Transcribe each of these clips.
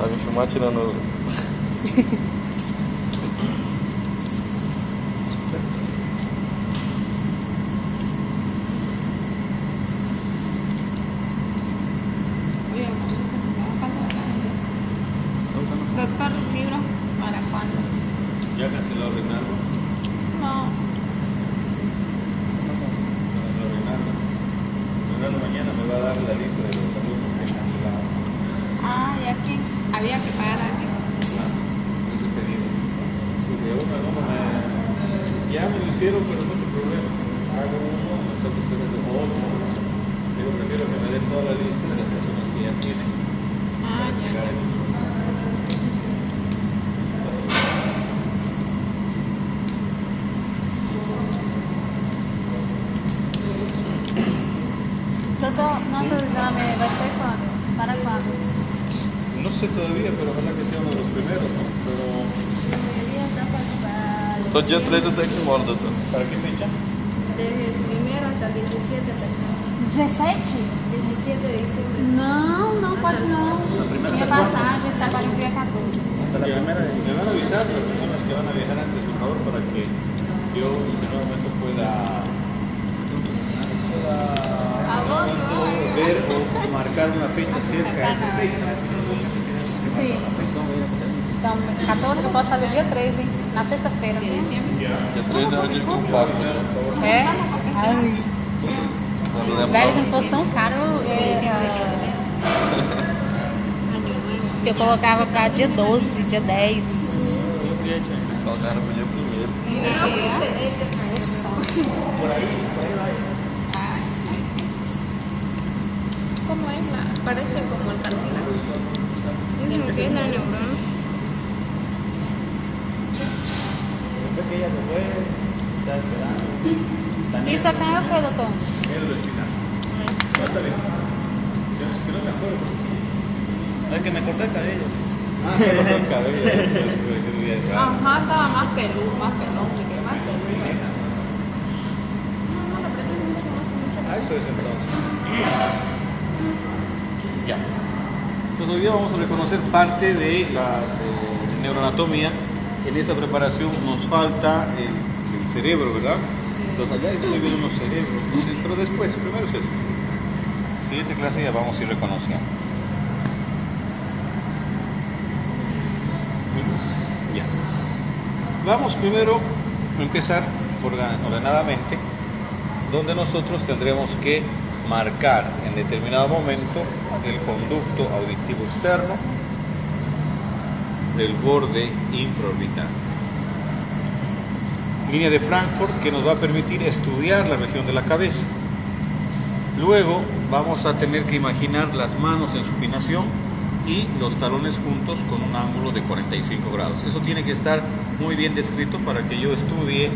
mi filmate não no. Doctor, libro, ¿para cuándo? ¿Ya canceló Reinaldo? No. Canceló Reinaldo. Reinaldo mañana me va a dar la lista de los alumnos que han cancelado. Ah, ¿y aquí? Había que pagar a alguien. Ese pedido. Porque un alumno ya me lo hicieron, pero mucho problema. Hago uno, me toca esperar de otro. Yo prefiero que me den toda la lista de las personas que ya tienen. Ah, ya. Doutor, nosso exame vai ser quando? Para quando? No sé todavía, pero ojalá que sea uno de los primeros, ¿no? Pero Deveria estar para Todo dia 3 eu tenho que ir embora, doutor. ¿para qué fecha? Desde el 1 hasta el 17 de 17? 17 de diciembre. Não, não pode não. Minha passagem está para o dia 14. Hasta la primera. Me van a avisar las personas que van a viajar antes, por favor, para que yo en algún momento pueda ver o marcar una fecha cerca a esa fecha. Sim. Então, 14 que eu posso fazer dia 13, na sexta-feira. De diciembre. Dia 13 é o dia que eu pago. É? Ai, Eu lembro velho, se lá. não fosse tão caro, Diciembre que tener. Año nuevo. eu colocava para dia 12, dia 10. Colocaram pro dia 1º. ¿Cómo es la? Parece como el cartílago. Dicen que es la neurona. Pensé que ella se fue, está esperando. Isso aqui é o que, doutor? Mira lo espinal. No, está bien. Es que no me acuerdo. Es que me corté el cabello. Ah, se cortó el cabello. Eso es bien raro. Ajá, estaba más peludo, más pelón, me quedé más peludo. Ah, eso es entonces. Ya. Entonces hoy día vamos a reconocer parte de la neuroanatomía. En esta preparación nos falta el cerebro, ¿verdad? Entonces allá estoy viendo unos cerebros, no sé, pero después, primero es esto. Siguiente clase ya vamos a ir reconociendo. Ya. Vamos primero a empezar ordenadamente, donde nosotros tendremos que marcar en determinado momento el conducto auditivo externo del borde infraorbital. Línea de Frankfurt que nos va a permitir estudiar la región de la cabeza. Luego vamos a tener que imaginar las manos en supinación y los talones juntos con un ángulo de 45 grados. Eso tiene que estar muy bien descrito para que yo estudie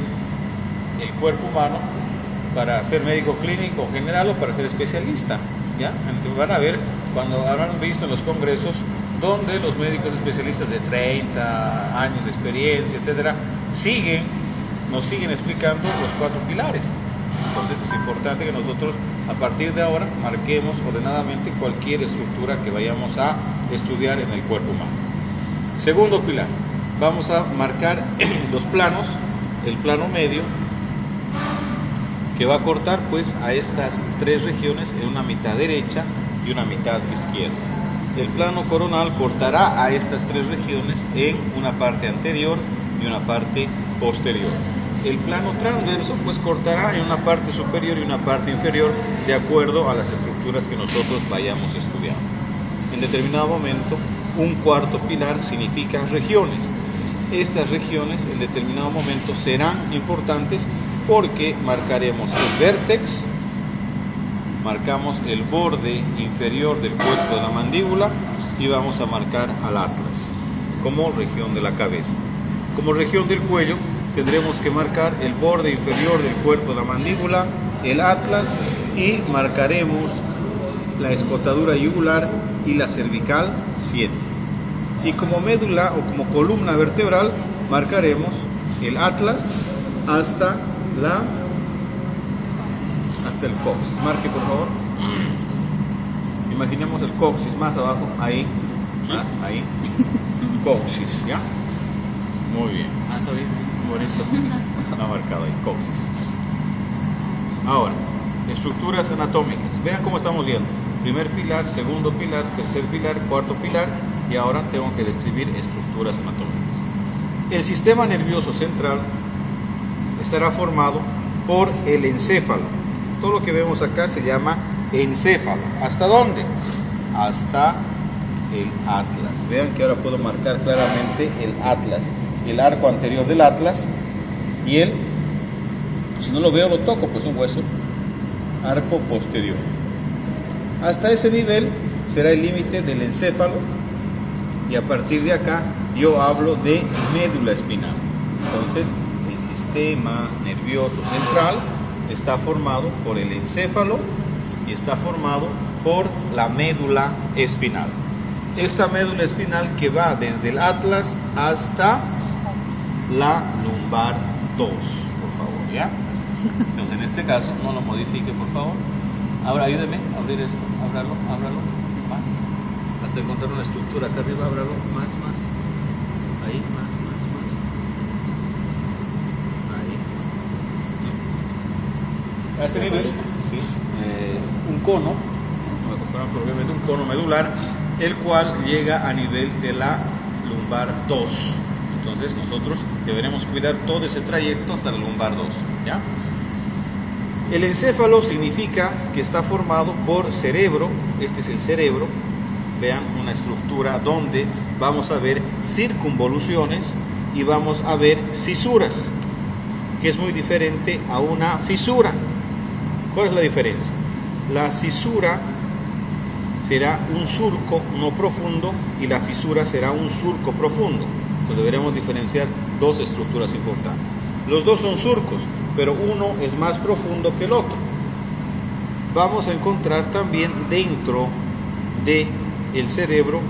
el cuerpo humano para ser médico clínico general o para ser especialista, ¿ya? Entonces van a ver, cuando habrán visto en los congresos, donde los médicos especialistas de 30 años de experiencia, etcétera, nos siguen explicando los 4 pilares. Entonces es importante que nosotros a partir de ahora marquemos ordenadamente cualquier estructura que vayamos a estudiar en el cuerpo humano. Segundo pilar, vamos a marcar los planos, el plano medio, que va a cortar pues a estas 3 regiones en una mitad derecha y una mitad izquierda. El plano coronal cortará a estas 3 regiones en una parte anterior y una parte posterior. El plano transverso pues cortará en una parte superior y una parte inferior de acuerdo a las estructuras que nosotros vayamos estudiando. En determinado momento, un cuarto pilar significa regiones. Estas regiones en determinado momento serán importantes porque marcaremos el vértex, marcamos el borde inferior del cuerpo de la mandíbula y vamos a marcar al atlas como región de la cabeza. Como región del cuello tendremos que marcar el borde inferior del cuerpo de la mandíbula, el atlas, y marcaremos la escotadura yugular y la cervical 7. Y como médula o como columna vertebral marcaremos el atlas hasta el coxis. Marque por favor. Imaginemos el coxis más abajo, ahí, más ahí, coxis, ¿ya? Muy bien. Ah, está bien, muy bonito. Está marcado ahí, coxis. Ahora, estructuras anatómicas. Vean cómo estamos yendo. Primer pilar, segundo pilar, tercer pilar, cuarto pilar, y ahora tengo que describir estructuras anatómicas. El sistema nervioso central estará formado por el encéfalo. Todo lo que vemos acá se llama encéfalo. ¿Hasta dónde? Hasta el atlas. Vean que ahora puedo marcar claramente el atlas, el arco anterior del atlas, y el, si no lo veo lo toco, pues un hueso, arco posterior. Hasta ese nivel será el límite del encéfalo, y a partir de acá yo hablo de médula espinal. Entonces, el sistema nervioso central está formado por el encéfalo y está formado por la médula espinal. Esta médula espinal que va desde el atlas hasta la lumbar 2, por favor, ¿ya? Entonces, en este caso, no lo modifique, por favor. Ahora ayúdeme a abrir esto, ábralo, más. Hasta encontrar una estructura acá arriba, ábralo, más. Ahí, más. Ahí. A ese nivel, sí, un cono, probablemente un cono medular, el cual llega a nivel de la lumbar 2. Entonces nosotros deberemos cuidar todo ese trayecto hasta la lumbar 2, ¿ya? El encéfalo significa que está formado por cerebro. Este es el cerebro. Vean una estructura donde vamos a ver circunvoluciones y vamos a ver cisuras, que es muy diferente a una fisura. ¿Cuál es la diferencia? La cisura será un surco no profundo y la fisura será un surco profundo. Entonces deberemos diferenciar dos estructuras importantes. Los dos son surcos, pero uno es más profundo que el otro. Vamos a encontrar también dentro del cerebro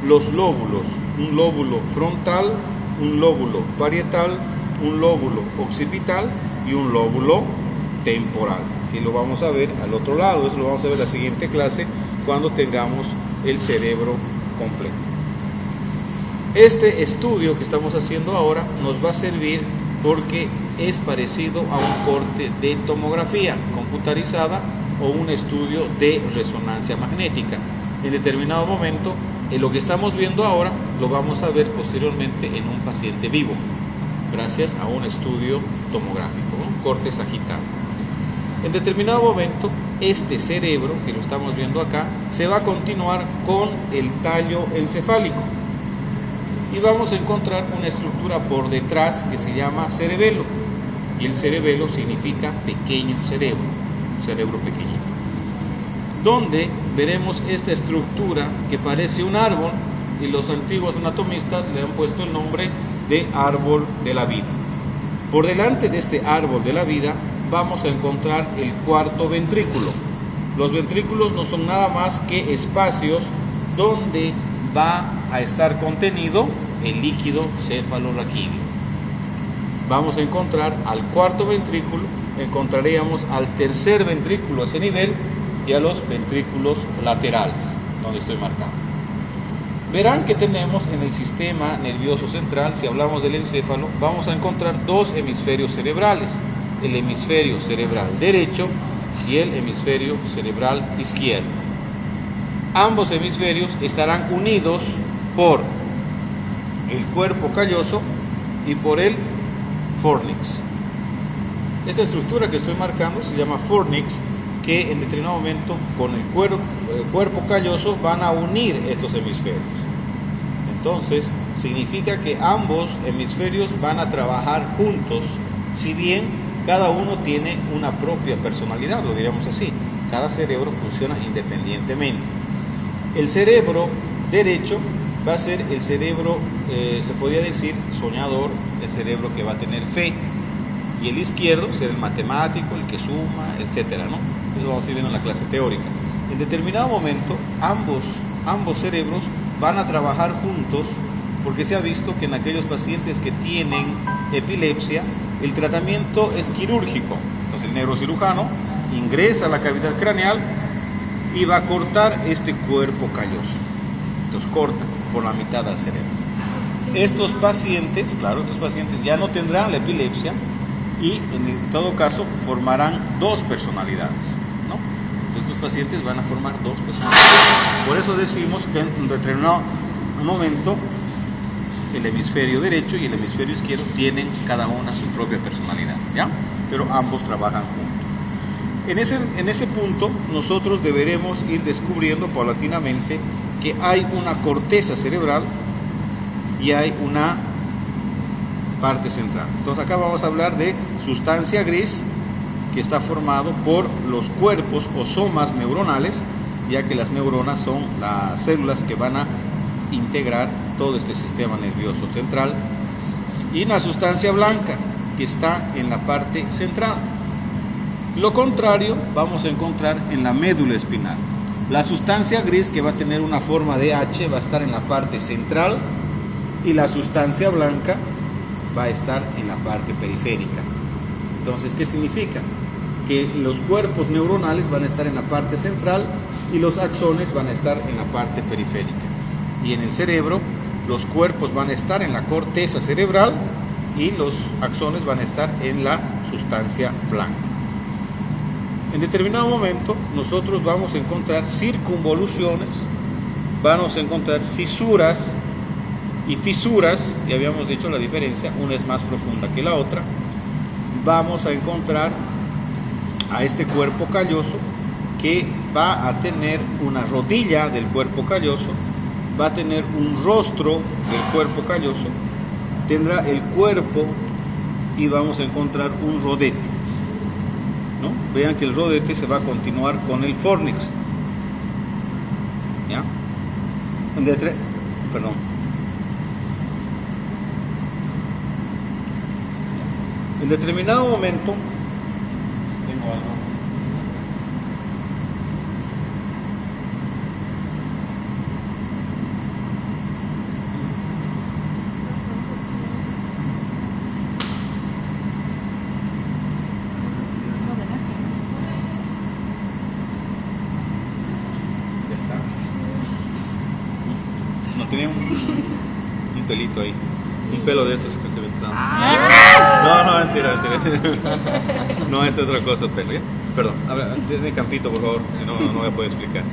los lóbulos, un lóbulo frontal, un lóbulo parietal, un lóbulo occipital y un lóbulo temporal, que lo vamos a ver al otro lado. Eso lo vamos a ver en la siguiente clase cuando tengamos el cerebro completo. Este estudio que estamos haciendo ahora nos va a servir porque es parecido a un corte de tomografía computarizada o un estudio de resonancia magnética. En determinado momento, en lo que estamos viendo ahora, lo vamos a ver posteriormente en un paciente vivo, gracias a un estudio tomográfico, un corte sagital. En determinado momento, este cerebro, que lo estamos viendo acá, se va a continuar con el tallo encefálico. Y vamos a encontrar una estructura por detrás que se llama cerebelo. Y el cerebelo significa pequeño cerebro, un cerebro pequeñito. Donde veremos esta estructura que parece un árbol, y los antiguos anatomistas le han puesto el nombre de árbol de la vida. Por delante de este árbol de la vida vamos a encontrar el cuarto ventrículo. Los ventrículos no son nada más que espacios donde va a estar contenido el líquido cefalorraquídeo. Vamos a encontrar al cuarto ventrículo, encontraríamos al tercer ventrículo a ese nivel y a los ventrículos laterales, donde estoy marcando. Verán que tenemos en el sistema nervioso central, si hablamos del encéfalo, vamos a encontrar dos hemisferios cerebrales, el hemisferio cerebral derecho y el hemisferio cerebral izquierdo. Ambos hemisferios estarán unidos por el cuerpo calloso y por el fornix. Esta estructura que estoy marcando se llama fornix, que en determinado momento con el cuerpo calloso van a unir estos hemisferios. Entonces significa que ambos hemisferios van a trabajar juntos, si bien cada uno tiene una propia personalidad, lo diríamos así. Cada cerebro funciona independientemente. El cerebro derecho va a ser el cerebro, se podría decir, soñador, el cerebro que va a tener fe, y el izquierdo será el matemático, el que suma, etcétera, ¿no? Eso vamos a ir viendo en la clase teórica. En determinado momento, ambos cerebros van a trabajar juntos, porque se ha visto que en aquellos pacientes que tienen epilepsia, el tratamiento es quirúrgico. Entonces el neurocirujano ingresa a la cavidad craneal y va a cortar este cuerpo calloso. Entonces corta por la mitad al cerebro. Estos pacientes, claro, estos pacientes ya no tendrán la epilepsia y en todo caso formarán dos personalidades, ¿no? Entonces estos pacientes van a formar dos personalidades. Por eso decimos que en un determinado momento el hemisferio derecho y el hemisferio izquierdo tienen cada una su propia personalidad, ¿ya? Pero ambos trabajan juntos. En ese punto nosotros deberemos ir descubriendo paulatinamente que hay una corteza cerebral y hay una parte central. Entonces acá vamos a hablar de sustancia gris, que está formado por los cuerpos o somas neuronales, ya que las neuronas son las células que van a integrar todo este sistema nervioso central, y una sustancia blanca que está en la parte central. Lo contrario vamos a encontrar en la médula espinal. La sustancia gris, que va a tener una forma de H, va a estar en la parte central, y la sustancia blanca va a estar en la parte periférica. Entonces, ¿qué significa? Que los cuerpos neuronales van a estar en la parte central y los axones van a estar en la parte periférica. Y en el cerebro, los cuerpos van a estar en la corteza cerebral y los axones van a estar en la sustancia blanca. En determinado momento, nosotros vamos a encontrar circunvoluciones, vamos a encontrar cisuras y fisuras, y habíamos dicho la diferencia, una es más profunda que la otra. Vamos a encontrar a este cuerpo calloso que va a tener una rodilla del cuerpo calloso, va a tener un rostro del cuerpo calloso, tendrá el cuerpo y vamos a encontrar un rodete, ¿no? Vean que el rodete se va a continuar con el fornix, ¿ya? En determinado momento, tengo algo. Ya está. No tenía un pelito ahí. Un pelo de estos que se ven tan... No, mentira. No, es otra cosa, pelo, ¿ya? Perdón, denme campito, por favor, si no, no voy a poder explicar.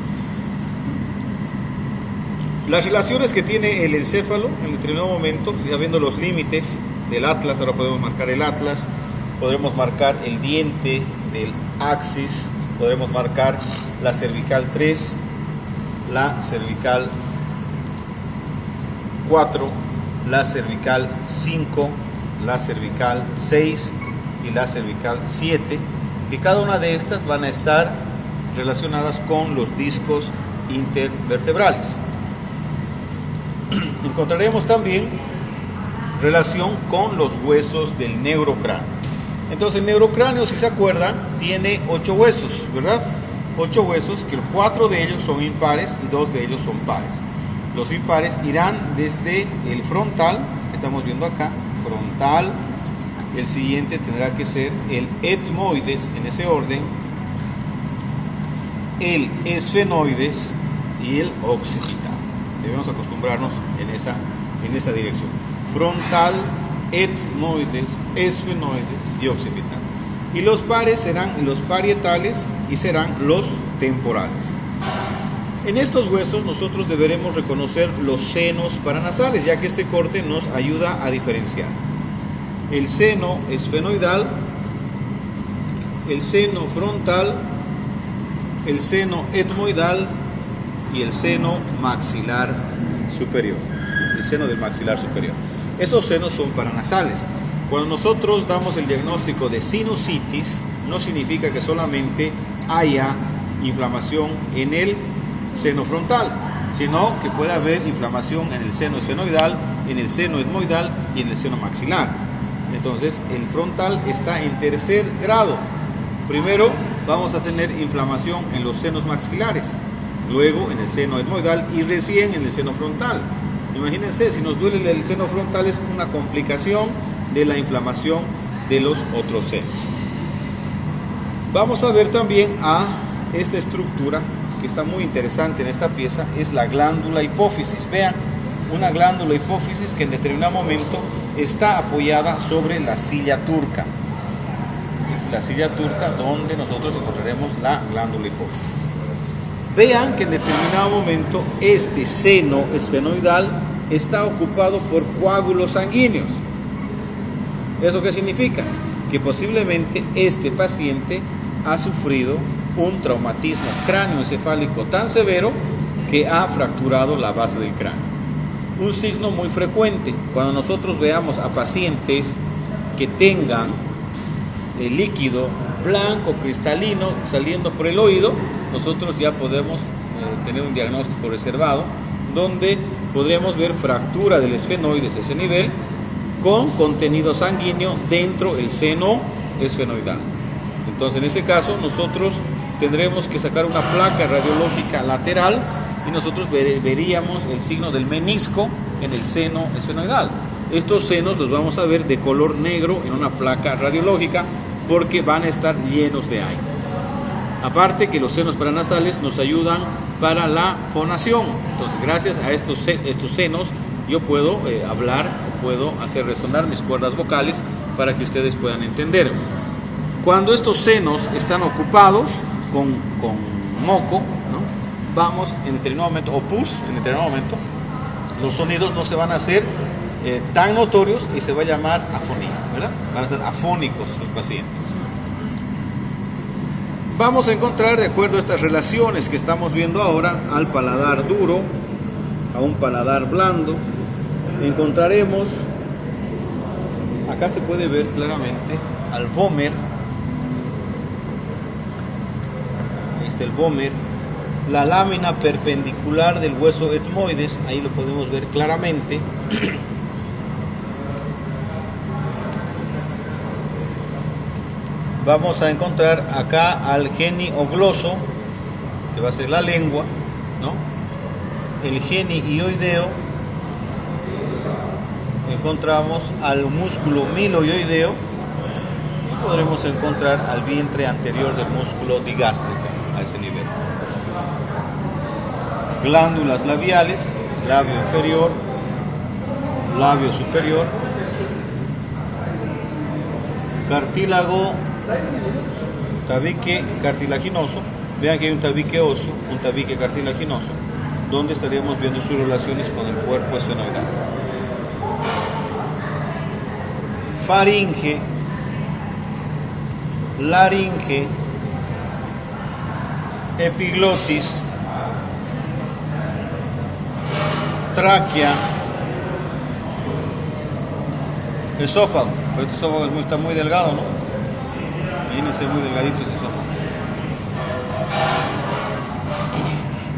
Las relaciones que tiene el encéfalo en determinado momento, ya viendo los límites del atlas, ahora podemos marcar el atlas, podremos marcar el diente del axis, podremos marcar la cervical 3, la cervical 4, la cervical 5, la cervical 6 y la cervical 7, que cada una de estas van a estar relacionadas con los discos intervertebrales. Encontraremos también relación con los huesos del neurocráneo. Entonces el neurocráneo, si se acuerdan, tiene 8 huesos, ¿verdad? 8 huesos, que 4 de ellos son impares y 2 de ellos son pares. Los impares irán desde el frontal, que estamos viendo acá, frontal. El siguiente tendrá que ser el etmoides, en ese orden, el esfenoides y el occipital. Debemos acostumbrarnos en esa dirección. Frontal, etmoides, esfenoides y occipital. Y los pares serán los parietales y serán los temporales. En estos huesos nosotros deberemos reconocer los senos paranasales, ya que este corte nos ayuda a diferenciar el seno esfenoidal, el seno frontal, el seno etmoidal y el seno maxilar superior, el seno del maxilar superior. Esos senos son paranasales. Cuando nosotros damos el diagnóstico de sinusitis, no significa que solamente haya inflamación en el seno frontal, sino que puede haber inflamación en el seno esfenoidal, en el seno etmoidal y en el seno maxilar. Entonces el frontal está en tercer grado. Primero vamos a tener inflamación en los senos maxilares, luego en el seno etmoidal y recién en el seno frontal. Imagínense, si nos duele el seno frontal es una complicación de la inflamación de los otros senos. Vamos a ver también a esta estructura, que que está muy interesante en esta pieza es la glándula hipófisis. Vean, una glándula hipófisis que en determinado momento está apoyada sobre la silla turca. La silla turca donde nosotros encontraremos la glándula hipófisis. Vean que en determinado momento este seno esfenoidal está ocupado por coágulos sanguíneos. ¿Eso qué significa? Que posiblemente este paciente ha sufrido un traumatismo cráneoencefálico tan severo que ha fracturado la base del cráneo. Un signo muy frecuente cuando nosotros veamos a pacientes que tengan el líquido blanco cristalino saliendo por el oído, nosotros ya podemos tener un diagnóstico reservado donde podremos ver fractura del esfenoides a ese nivel con contenido sanguíneo dentro del seno esfenoidal. Entonces, en ese caso, nosotros tendremos que sacar una placa radiológica lateral y nosotros veríamos el signo del menisco en el seno esfenoidal. Estos senos los vamos a ver de color negro en una placa radiológica porque van a estar llenos de aire. Aparte que los senos paranasales nos ayudan para la fonación. Entonces, gracias a estos senos yo puedo hablar, puedo hacer resonar mis cuerdas vocales para que ustedes puedan entender. Cuando estos senos están ocupados con moco, ¿no? Vamos en determinado momento, o pus, en determinado momento, los sonidos no se van a hacer tan notorios y se va a llamar afonía, ¿verdad? Van a ser afónicos los pacientes. Vamos a encontrar, de acuerdo a estas relaciones que estamos viendo ahora, al paladar duro, a un paladar blando, encontraremos, acá se puede ver claramente, al vómer. Ahí está el vómer. La lámina perpendicular del hueso etmoides, ahí lo podemos ver claramente. Vamos a encontrar acá al geniogloso, que va a ser la lengua, ¿no? El genioideo, encontramos al músculo miloioideo y podremos encontrar al vientre anterior del músculo digástrico a ese nivel. Glándulas labiales, labio inferior, labio superior, cartílago, tabique cartilaginoso. Vean que hay un tabique óseo, un tabique cartilaginoso, donde estaríamos viendo sus relaciones con el cuerpo esfenoidal. Faringe, laringe, epiglotis, tráquea, esófago. Pero este esófago está muy delgado, ¿no? Imagínense muy delgadito ese esófago.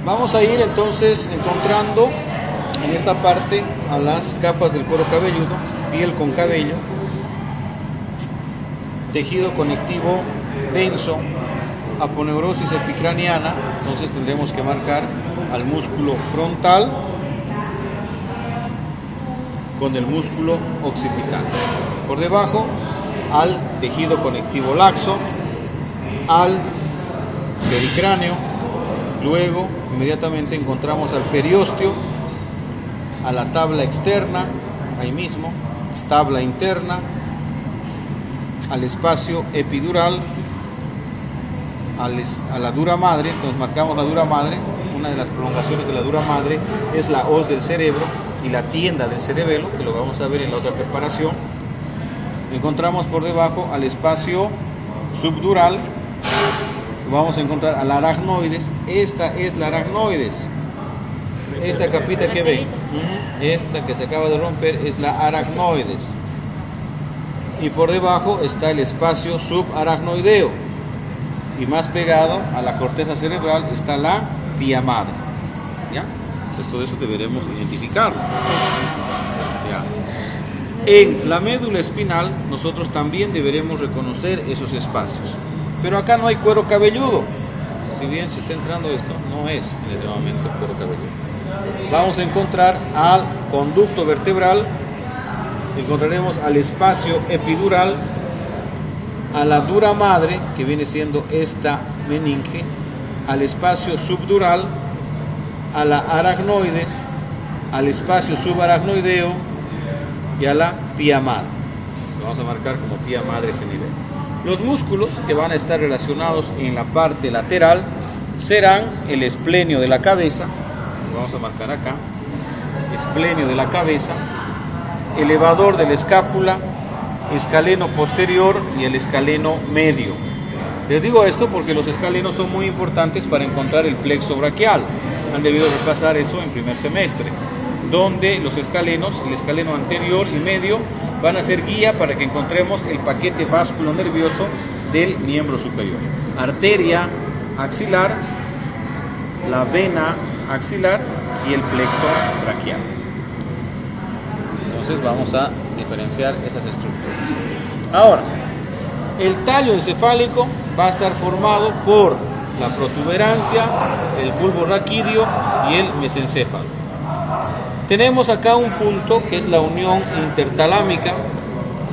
Vamos a ir entonces encontrando en esta parte a las capas del cuero cabelludo, piel con cabello, tejido conectivo denso, aponeurosis epicraniana. Entonces tendremos que marcar al músculo frontal con el músculo occipital. Por debajo al tejido conectivo laxo, al pericráneo. Luego inmediatamente encontramos al periósteo, a la tabla externa, ahí mismo, tabla interna, al espacio epidural, a la dura madre. Entonces marcamos la dura madre. Una de las prolongaciones de la dura madre es la hoz del cerebro y la tienda del cerebelo, que lo vamos a ver en la otra preparación. Encontramos por debajo al espacio subdural. Vamos a encontrar al aracnoides. Esta es la aracnoides. Esta capita que ven, esta que se acaba de romper, es la aracnoides. Y por debajo está el espacio subaracnoideo. Y más pegado a la corteza cerebral está la vía madre. ¿Ya? Entonces todo eso deberemos identificarlo. ¿Ya? En la médula espinal nosotros también deberemos reconocer esos espacios. Pero acá no hay cuero cabelludo. Si bien se está entrando esto, no es en este momento el cuero cabelludo. Vamos a encontrar al conducto vertebral, encontraremos al espacio epidural, a la dura madre, que viene siendo esta meninge, al espacio subdural, a la aracnoides, al espacio subaracnoideo y a la pía madre. Lo vamos a marcar como pía madre ese nivel. Los músculos que van a estar relacionados en la parte lateral serán el esplenio de la cabeza, lo vamos a marcar acá, esplenio de la cabeza, elevador de la escápula, escaleno posterior y el escaleno medio. Les digo esto porque los escalenos son muy importantes para encontrar el plexo braquial. Han debido repasar eso en primer semestre, donde los escalenos, el escaleno anterior y medio, van a ser guía para que encontremos el paquete vasculonervioso del miembro superior. Arteria axilar, la vena axilar y el plexo braquial. Entonces vamos a diferenciar esas estructuras. Ahora, el tallo encefálico va a estar formado por la protuberancia, el bulbo raquídeo y el mesencéfalo. Tenemos acá un punto que es la unión intertalámica.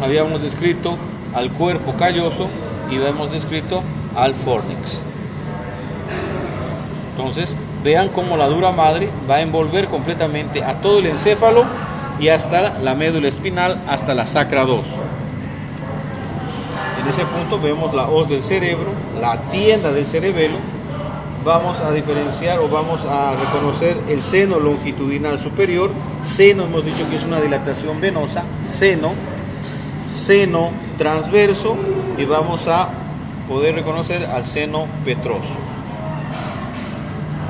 Habíamos descrito al cuerpo calloso y habíamos descrito al fornix. Entonces, vean cómo la dura madre va a envolver completamente a todo el encéfalo y hasta la médula espinal, hasta la sacra 2. En ese punto vemos la hoz del cerebro, la tienda del cerebelo. Vamos a diferenciar o vamos a reconocer el seno longitudinal superior. Seno hemos dicho que es una dilatación venosa. Seno transverso, y vamos a poder reconocer al seno petroso.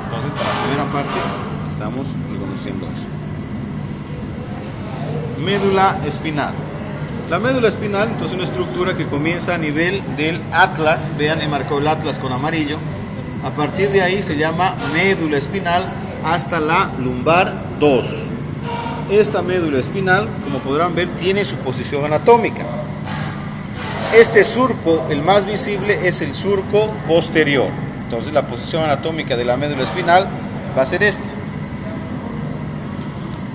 Entonces, para la primera parte estamos reconociendo eso. Médula espinal. La médula espinal, entonces, es una estructura que comienza a nivel del atlas. Vean, he marcado el atlas con amarillo. A partir de ahí se llama médula espinal hasta la lumbar 2. Esta médula espinal, como podrán ver, tiene su posición anatómica. Este surco, el más visible, es el surco posterior. Entonces la posición anatómica de la médula espinal va a ser esta.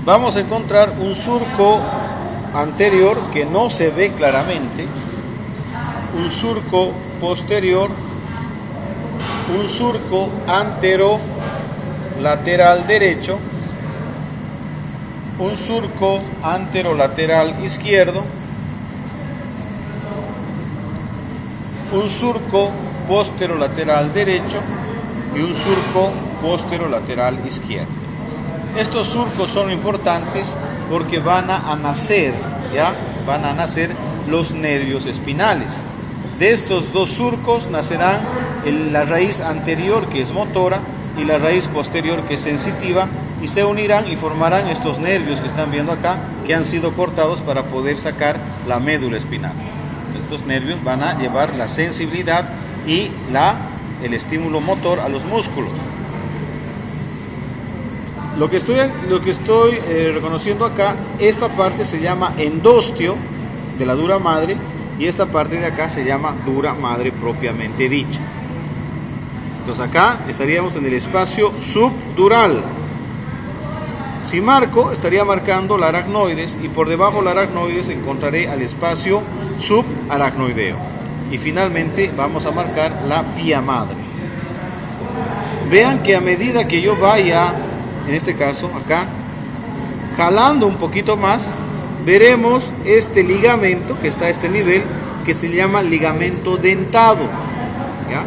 Vamos a encontrar un surco anterior que no se ve claramente, un surco posterior, un surco anterolateral derecho, un surco anterolateral izquierdo, un surco posterolateral derecho y un surco posterolateral izquierdo. Estos surcos son importantes porque van a nacer los nervios espinales. De estos dos surcos nacerán la raíz anterior, que es motora, y la raíz posterior, que es sensitiva, y se unirán y formarán estos nervios que están viendo acá, que han sido cortados para poder sacar la médula espinal. Entonces, estos nervios van a llevar la sensibilidad y el estímulo motor a los músculos. Lo que estoy reconociendo acá, esta parte se llama endostio de la dura madre, y esta parte de acá se llama dura madre propiamente dicha. Entonces acá estaríamos en el espacio subdural. Si marco, estaría marcando la aracnoides, y por debajo de la aracnoides encontraré al espacio subaracnoideo. Y finalmente vamos a marcar la pía madre. Vean que a medida que yo vaya, en este caso acá, jalando un poquito más, veremos este ligamento que está a este nivel, que se llama ligamento dentado. ¿Ya?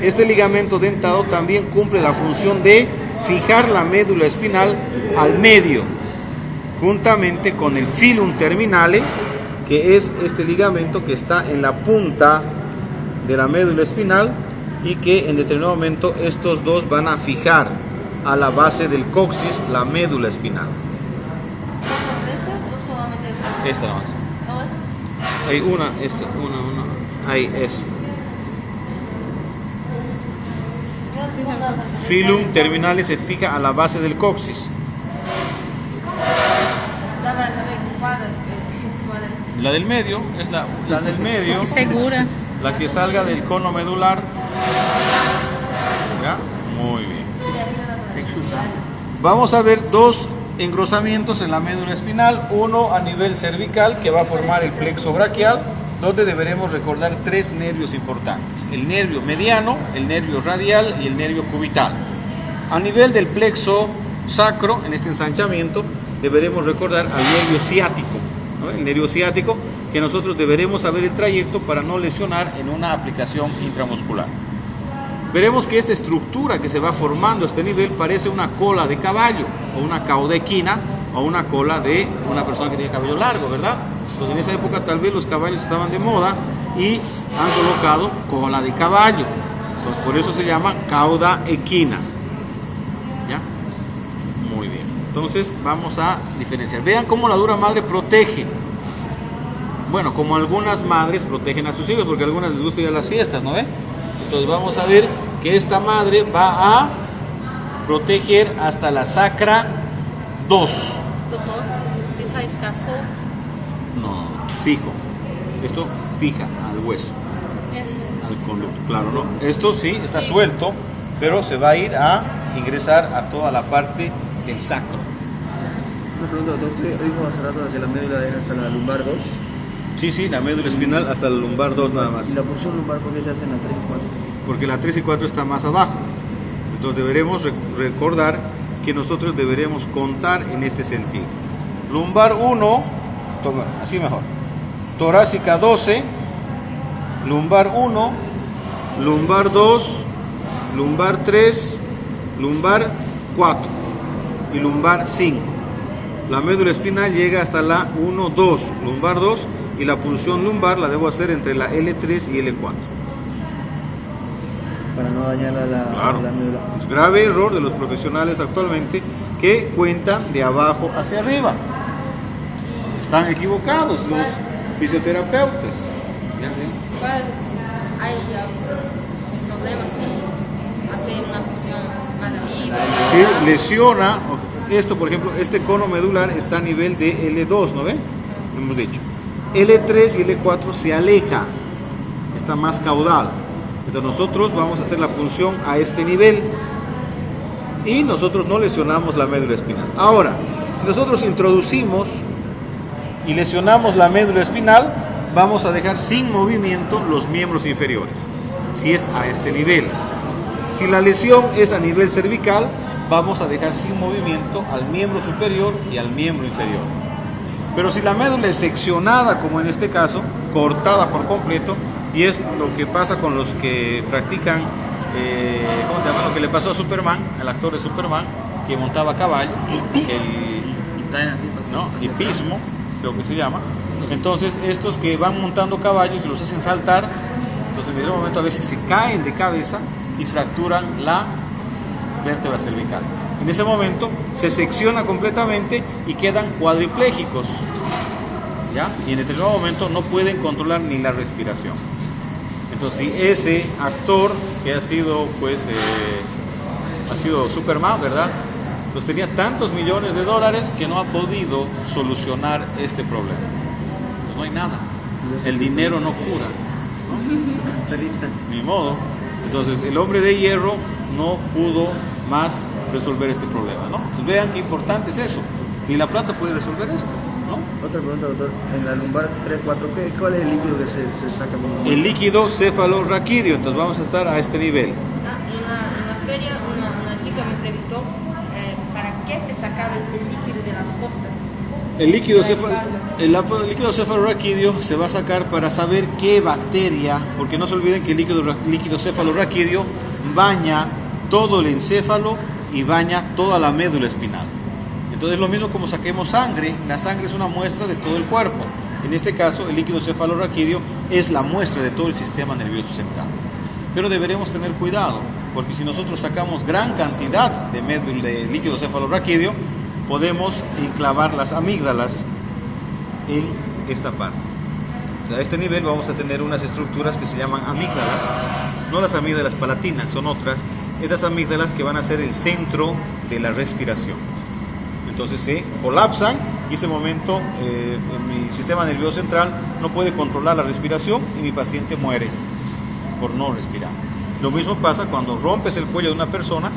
Este ligamento dentado también cumple la función de fijar la médula espinal al medio, juntamente con el filum terminale, que es este ligamento que está en la punta de la médula espinal, y que en determinado momento estos dos van a fijar a la base del coxis la médula espinal. Esta nomás. Hay una, ahí, eso. Filum terminale se fija a la base del coxis. La del medio es la del medio. Segura. La que salga del cono medular. ¿Ya? Muy bien. Vamos a ver dos engrosamientos en la médula espinal. Uno a nivel cervical, que va a formar el plexo braquial, donde deberemos recordar tres nervios importantes: el nervio mediano, el nervio radial y el nervio cubital. A nivel del plexo sacro, en este ensanchamiento, deberemos recordar al nervio ciático, ¿no? El nervio ciático, que nosotros deberemos saber el trayecto para no lesionar en una aplicación intramuscular. Veremos que esta estructura que se va formando a este nivel parece una cola de caballo, o una cauda equina, o una cola de una persona que tiene cabello largo, ¿verdad? Entonces en esa época tal vez los caballos estaban de moda y han colocado cola de caballo. Entonces por eso se llama cauda equina. ¿Ya? Muy bien. Entonces vamos a diferenciar. Vean cómo la dura madre protege. Bueno, como algunas madres protegen a sus hijos, porque a algunas les gusta ir a las fiestas, ¿no ve? Entonces vamos a ver que esta madre va a proteger hasta la sacra 2. Doutor, isso aí fica solto. No, fijo. Esto fija al hueso, Esse. al conducto. Claro, ¿no? Esto sí está suelto, pero se va a ir a ingresar a toda la parte del sacro. Una pregunta, doctor. Usted dijo hace rato que la médula deja hasta la lumbar 2. Sí, la médula espinal hasta la lumbar 2 nada más. ¿Y la porción lumbar por qué se hace en la 3 y 4? Porque la 3 y 4 está más abajo. Entonces deberemos recordar que nosotros deberemos contar en este sentido. Lumbar 1, toma, así mejor. Torácica 12, lumbar 1, lumbar 2, lumbar 3, lumbar 4 y lumbar 5. La médula espinal llega hasta la 1, 2, lumbar 2, y la punción lumbar la debo hacer entre la L3 y L4. Para no dañar Claro. la médula. Es grave error de los profesionales actualmente que cuentan de abajo hacia arriba. Están equivocados los fisioterapeutas. ¿Cuál hay algún problema si hacer una función más arriba? Si lesiona, esto por ejemplo, este cono medular está a nivel de L2, ¿no ve? Hemos dicho. L3 y L4 se aleja, está más caudal. Entonces nosotros vamos a hacer la punción a este nivel y nosotros no lesionamos la médula espinal. Ahora, si nosotros introducimos y lesionamos la médula espinal, vamos a dejar sin movimiento los miembros inferiores, si es a este nivel. Si la lesión es a nivel cervical, vamos a dejar sin movimiento al miembro superior y al miembro inferior. Pero si la médula es seccionada, como en este caso, cortada por completo, y es lo que pasa con los que practican, ¿cómo se llama? Lo que le pasó a Superman, al actor de Superman, que montaba caballo, ¿no? Hipismo, creo que se llama. Entonces, estos que van montando caballos y los hacen saltar, entonces en ese momento a veces se caen de cabeza y fracturan la vértebra cervical. En ese momento se secciona completamente y quedan cuadriplégicos, ¿ya? Y en determinado momento no pueden controlar ni la respiración. Entonces, si ese actor que ha sido, pues, ha sido Superman, ¿verdad? Pues tenía tantos millones de dólares que no ha podido solucionar este problema. Entonces no hay nada. El dinero no cura, ¿no? Ni modo. Entonces el hombre de hierro no pudo más resolver este problema, ¿no? Entonces vean qué importante es eso. Ni la plata puede resolver esto, ¿no? Otra pregunta, doctor. En la lumbar 3, 4, ¿cuál es el líquido que se saca? El líquido cefalorraquídeo. Entonces vamos a estar a este nivel. En la feria una chica me preguntó para qué se sacaba este líquido de las costas. El líquido cefalorraquídeo se va a sacar para saber qué bacteria, porque no se olviden que el líquido cefalorraquídeo baña todo el encéfalo y baña toda la médula espinal. Entonces es lo mismo como saquemos sangre. La sangre es una muestra de todo el cuerpo. En este caso, el líquido cefalorraquídeo es la muestra de todo el sistema nervioso central. Pero deberemos tener cuidado, porque si nosotros sacamos gran cantidad de líquido cefalorraquídeo, podemos enclavar las amígdalas en esta parte. A este nivel vamos a tener unas estructuras que se llaman amígdalas, no las amígdalas palatinas, son otras. Estas amígdalas que van a ser el centro de la respiración. Entonces se colapsan y en ese momento mi sistema nervioso central no puede controlar la respiración y mi paciente muere por no respirar. Lo mismo pasa cuando rompes el cuello de una persona.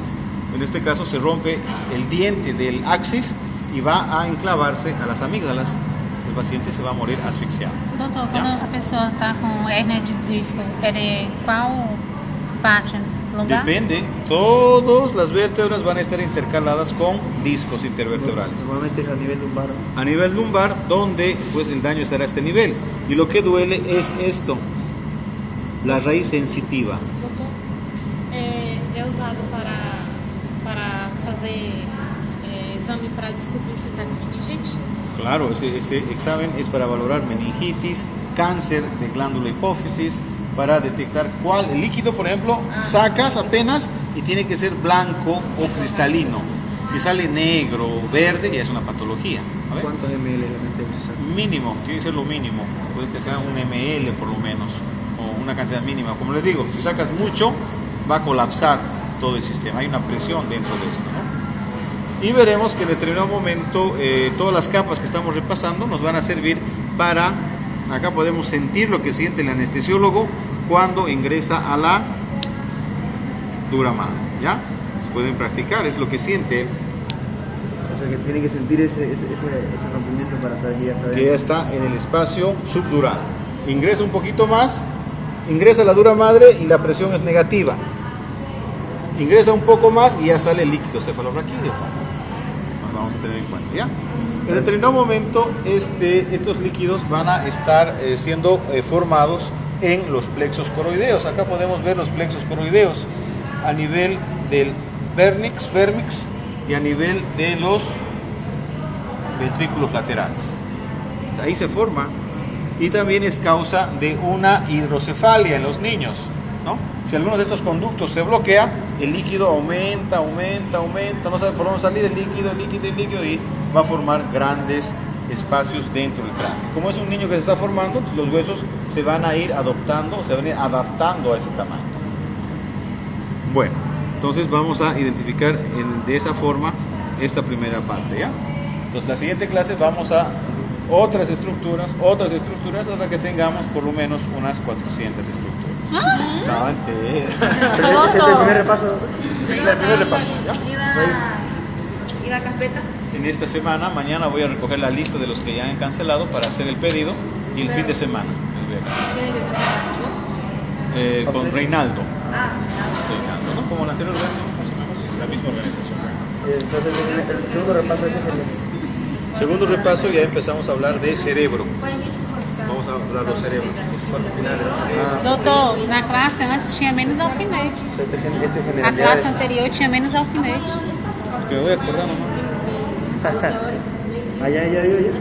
En este caso se rompe el diente del axis y va a enclavarse a las amígdalas. paciente se va a morir asfixiado. Doutor, quando a pessoa está com hérnia de disco, é de qual parte? Lugar? Depende, todas las vértebras van a estar intercaladas con discos intervertebrales. Normalmente es a nivel lumbar. A nivel lumbar, donde pues el daño estará a este nivel. Y lo que duele es esto, la raíz sensitiva. Doutor, é usado para fazer exame para descobrir se está com meningite? Claro, ese examen es para valorar meningitis, cáncer de glándula hipófisis, para detectar cuál, el líquido, por ejemplo, sacas apenas y tiene que ser blanco o cristalino. Si sale negro o verde, ya es una patología. A ver. ¿Cuántos ml realmente se saca? Mínimo, tiene que ser lo mínimo. Puedes dejar un ml por lo menos, o una cantidad mínima. Como les digo, si sacas mucho, va a colapsar todo el sistema. Hay una presión dentro de esto, ¿no? Y veremos que en determinado momento todas las capas que estamos repasando nos van a servir para, acá podemos sentir lo que siente el anestesiólogo cuando ingresa a la dura madre, ¿ya? Se pueden practicar, es lo que siente él, O sea que tiene que sentir ese rompimiento para saber que ya está que ya dentro. está en el espacio subdural. Ingresa un poquito más, ingresa a la dura madre y la presión es negativa. Ingresa un poco más y ya sale el líquido cefalorraquídeo. Nos vamos a tener en cuenta, ¿ya? En determinado momento estos líquidos van a estar siendo formados en los plexos coroideos. Acá podemos ver los plexos coroideos a nivel del vernix y a nivel de los ventrículos laterales. Ahí se forma y también es causa de una hidrocefalia en los niños, ¿no? Si alguno de estos conductos se bloquea, el líquido aumenta, no sabe por dónde salir el líquido y va a formar grandes espacios dentro del cráneo. Como es un niño que se está formando, los huesos se van a ir adoptando, se van a ir adaptando a ese tamaño. Bueno, entonces vamos a identificar de esa forma esta primera parte, ¿ya? Entonces la siguiente clase vamos a otras estructuras hasta que tengamos por lo menos unas 400 estructuras. No, entera. ¿Este es el primer repaso? Sí, el primer repaso, ¿ya? ¿Y la carpeta? En esta semana, mañana voy a recoger la lista de los que ya han cancelado para hacer el pedido y el fin de semana les voy a cancelar. Con Reinaldo. Reinaldo, ¿no? Como la anterior vez, más o menos, la misma organización. Entonces, el segundo repaso, ¿qué sería? Segundo repaso, ya empezamos a hablar de cerebro. Vamos a hablar de los cerebros. Doutor, na classe antes tinha menos alfinete. Este es A classe anterior tinha menos alfinete. Me voy acordando, ¿no? Allá ya dio ya.